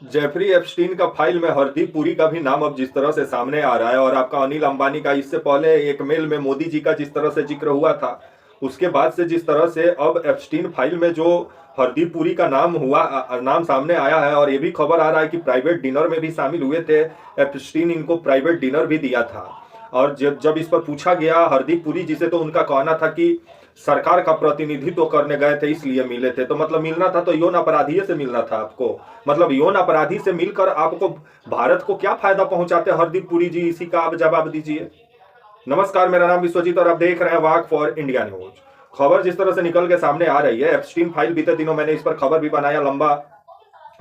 Jeffrey Epstein का file में हरदीप पुरी का भी नाम अब जिस तरह से सामने आ रहा है, और आपका अनिल अंबानी का इससे पहले एक मेल में मोदी जी का जिस तरह से जिक्र हुआ था, उसके बाद से जिस तरह से अब एप्स्टीन फाइल में जो हरदीप पुरी का नाम नाम सामने आया है, और ये भी खबर आ रहा है कि प्राइवेट डिनर में भी शामिल हुए थे एप्स्टीन, इनको प्राइवेट डिनर भी दिया था। और जब जब इस पर पूछा गया हरदीप पुरी जी से, तो उनका कहना था कि सरकार का प्रतिनिधित्व करने गए थे इसलिए मिले थे। तो मतलब मिलना था तो यौन अपराधी से मिलना था आपको, मतलब यौन अपराधी से मिलकर आपको भारत को क्या फायदा पहुंचाते हरदीप पुरी जी, इसी का आप जवाब दीजिए। नमस्कार, मेरा नाम विश्वजीत और आप देख रहे हैं वाक फॉर इंडिया न्यूज। खबर जिस तरह से निकल के सामने आ रही है, एप्स्टीन फाइल, बीते दिनों मैंने इस पर खबर भी बनाया, लंबा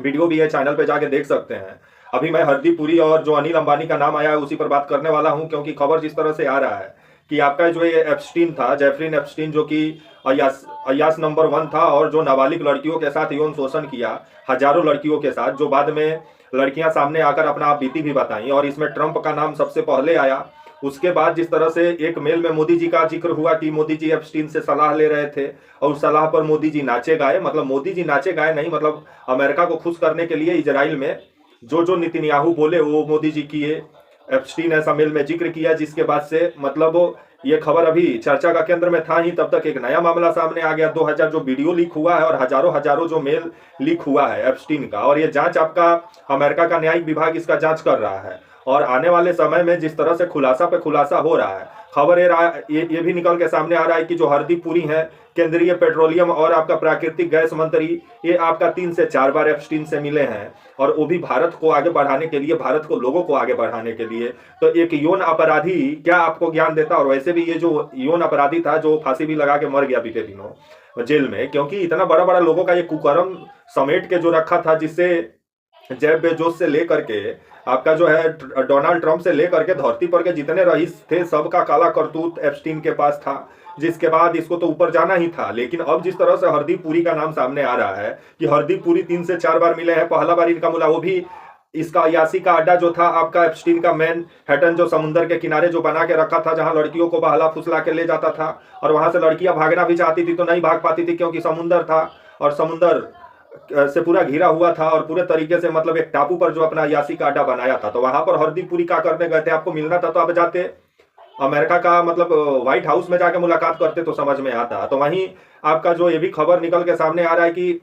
वीडियो भी है, चैनल पे जाके देख सकते हैं। अभी मैं हरदीप पुरी और जो अनिल अंबानी का नाम आया है उसी पर बात करने वाला हूं, क्योंकि खबर जिस तरह से आ रहा है कि आपका जो ये एप्स्टीन था, जेफरीन एप्स्टीन, जो कि अयास नंबर 1 था, और जो नाबालिग लड़कियों के साथ यौन शोषण किया, हजारों लड़कियों के साथ, जो बाद में लड़कियां सामने आकर अपना आप बीती भी बताई, और इसमें ट्रंप का नाम सबसे पहले आया। उसके बाद जिस तरह से एक मेल में मोदी जी का जिक्र हुआ कि मोदी जी एप्स्टीन से सलाह ले रहे थे, और उस सलाह पर मोदी जी नाचे गाए, मतलब मोदी जी नाचे गाए नहीं, मतलब अमेरिका को खुश करने के लिए इजराइल में जो जो नेतन्याहू बोले वो मोदी जी किए। एप्स्टीन ऐसा मेल में जिक्र किया, जिसके बाद से मतलब ये खबर अभी चर्चा का केंद्र में था ही, तब तक एक नया मामला सामने आ गया। 2000 जो वीडियो लीक हुआ है, और हजारों हजारों जो मेल लीक हुआ है एप्स्टीन का, और ये जांच आपका अमेरिका का न्यायिक विभाग इसका जांच कर रहा है। और आने वाले समय में जिस तरह से खुलासा पे खुलासा हो रहा है, खबर ये भी निकल के सामने आ रहा है कि जो हरदीप पुरी हैं, केंद्रीय पेट्रोलियम और आपका प्राकृतिक गैस मंत्री, ये आपका 3 से 4 बार एप्स्टीन से मिले हैं, और वो भी भारत को आगे बढ़ाने के लिए, भारत को, लोगों को आगे बढ़ाने के लिए। तो एक यौन अपराधी क्या आपको ज्ञान देता। और वैसे भी ये जो यौन अपराधी था, जो फांसी भी लगा के मर गया बीते दिनों जेल में, क्योंकि इतना बड़ा बड़ा लोगों का ये कुकर्म समेट के जो रखा था, जिससे जेफ बेजोस से लेकर के आपका जो है डोनाल्ड ट्रंप से लेकर के धरती पर के जितने रईस थे, सबका काला करतूत एप्स्टीन के पास था, जिसके बाद इसको तो ऊपर जाना ही था। लेकिन अब जिस तरह से हरदीप पुरी का नाम सामने आ रहा है कि हरदीप पुरी 3 से 4 बार मिले हैं, पहला बार इनका मुला वो भी इसका अयासी का अड्डा जो था आपका एप्स्टीन का मैन हैटन, जो समुद्र के किनारे जो बना के रखा था, जहां लड़कियों को बहला फुसला के ले जाता था, और वहां से लड़कियां भागना भी चाहती थी तो नहीं भाग पाती थी, क्योंकि समुद्र था, और समुद्र से पूरा घिरा हुआ था, और पूरे तरीके से मतलब एक टापू पर जो अपना अयासी का अड्डा बनाया था। तो वहां पर हरदीप पुरी क्या करने गए थे, आपको मिलना था तो आप जाते अमेरिका का, मतलब व्हाइट हाउस में जाके मुलाकात करते तो समझ में आता। तो वहीं आपका जो ये भी खबर निकल के सामने आ रहा है कि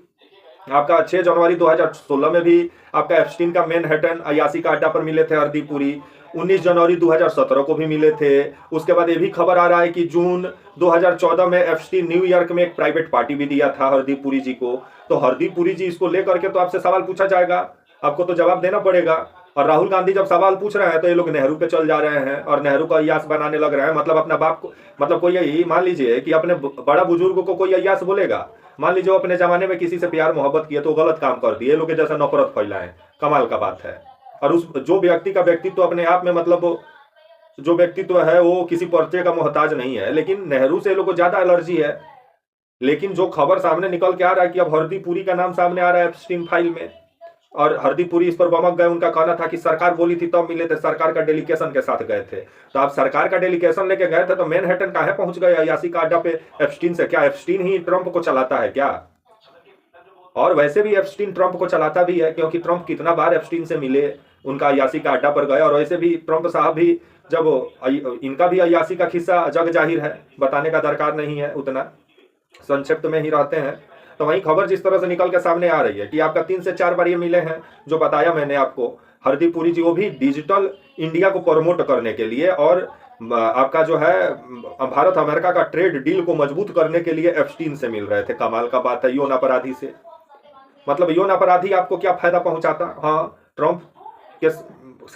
आपका 6 जनवरी 2016 में भी आपका एप्स्टीन का मैनहट्टन अयासी का अड्डा पर मिले थे हरदीप पुरी। 19 जनवरी 2017 को भी मिले थे। उसके बाद ये भी खबर आ रहा है कि जून 2014 में एप्स्टीन न्यूयॉर्क में एक प्राइवेट पार्टी भी दिया था हरदीप पुरी जी को। तो हरदीप पुरी जी, इसको लेकर के तो आपसे सवाल पूछा जाएगा, आपको तो जवाब देना पड़ेगा। और राहुल गांधी जब सवाल पूछ रहे हैं तो ये लोग नेहरू पे चल जा रहे हैं, और नेहरू का अयास बनाने लग रहे हैं। मतलब अपना बाप को, मतलब कोई यही मान लीजिए कि अपने बड़ा बुजुर्ग को कोई अयास बोलेगा, मान लीजिए वो अपने जमाने में किसी से प्यार मोहब्बत किए तो गलत काम कर दिए, लोग जैसा नफरत फैलाएं, कमाल का बात है। और उस जो व्यक्ति का व्यक्तित्व अपने आप में, मतलब जो व्यक्तित्व है वो किसी पर्चे का मोहताज नहीं है, लेकिन नेहरू से लोगों को ज्यादा एलर्जी है। लेकिन जो खबर सामने निकल के आ रहा है कि अब हरदीप पुरी का नाम सामने आ रहा है एप्स्टीन फाइल में, और हरदीप पुरी इस पर बमक गए। उनका कहना था कि सरकार बोली थी तब मिले थे, सरकार का डेलीगेशन के साथ गए थे। तो आप सरकार का डेलीगेशन लेके गए थे तो मैनहट्टन काहे पहुंच गए अयासी का अड्डा पे एप्स्टीन से? क्या एप्स्टीन ही ट्रंप को चलाता है क्या? और वैसे भी एप्स्टीन ट्रंप को चलाता भी है, क्योंकि ट्रंप कितना बार एप्स्टीन से मिले, उनका अयासी का अड्डा पर गए। और वैसे भी ट्रंप साहब भी, जब इनका भी अयासी का किस्सा जग जाहिर है, बताने का दरकार नहीं है, उतना संक्षिप्त में ही रहते हैं। तो वही खबर जिस तरह से निकल के सामने आ रही है कि आपका 3 से 4 बार ये मिले हैं, जो बताया मैंने आपको। हरदीप पुरी जी वो भी डिजिटल इंडिया को प्रमोट करने के लिए, और आपका जो है भारत अमेरिका का ट्रेड डील को मजबूत करने के लिए एप्स्टीन से मिल रहे थे। कमाल का बात है, यौन अपराधी से। मतलब यौन अपराधी आपको क्या फायदा पहुंचाता? हाँ, ट्रंप के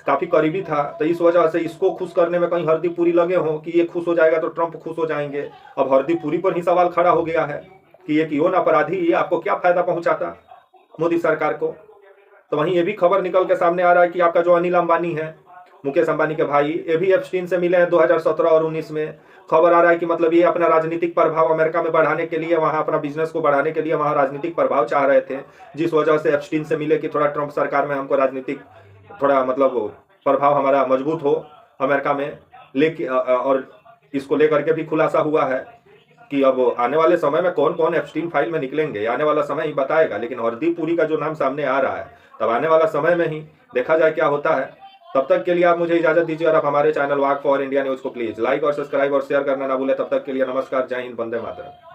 काफी करीबी था, तो इस वजह से इसको खुश करने में कहीं हरदीप पुरी लगे हों कि ये खुश हो जाएगा तो ट्रंप खुश हो जाएंगे। अब हरदीप पुरी पर ही सवाल खड़ा हो गया है कि एक यौन अपराधी ये आपको क्या फायदा पहुंचाता मोदी सरकार को। तो वहीं ये भी खबर निकल के सामने आ रहा है कि आपका जो अनिल अंबानी है, मुकेश अंबानी के भाई, ये भी एप्स्टीन से मिले हैं 2017 और 19 में। खबर आ रहा है कि मतलब ये अपना राजनीतिक प्रभाव अमेरिका में बढ़ाने के लिए, वहां अपना बिजनेस को बढ़ाने के लिए वहां राजनीतिक प्रभाव चाह रहे थे, जिस वजह से एप्स्टीन से मिले कि थोड़ा ट्रंप सरकार में हमको राजनीतिक थोड़ा मतलब प्रभाव हमारा मजबूत हो अमेरिका में। लेकिन और इसको लेकर के भी खुलासा हुआ है कि अब आने वाले समय में कौन कौन एप्स्टीन फाइल में निकलेंगे, आने वाला समय ही बताएगा। लेकिन हरदीप पुरी का जो नाम सामने आ रहा है, तब आने वाला समय में ही देखा जाए क्या होता है। तब तक के लिए आप मुझे इजाजत दीजिए और आप हमारे channel walk for India news को प्लीज लाइक और सब्सक्राइब और शेयर करना ना भूलें। तब तक के लिए नमस्कार, जय हिंद, वंदे मातरम।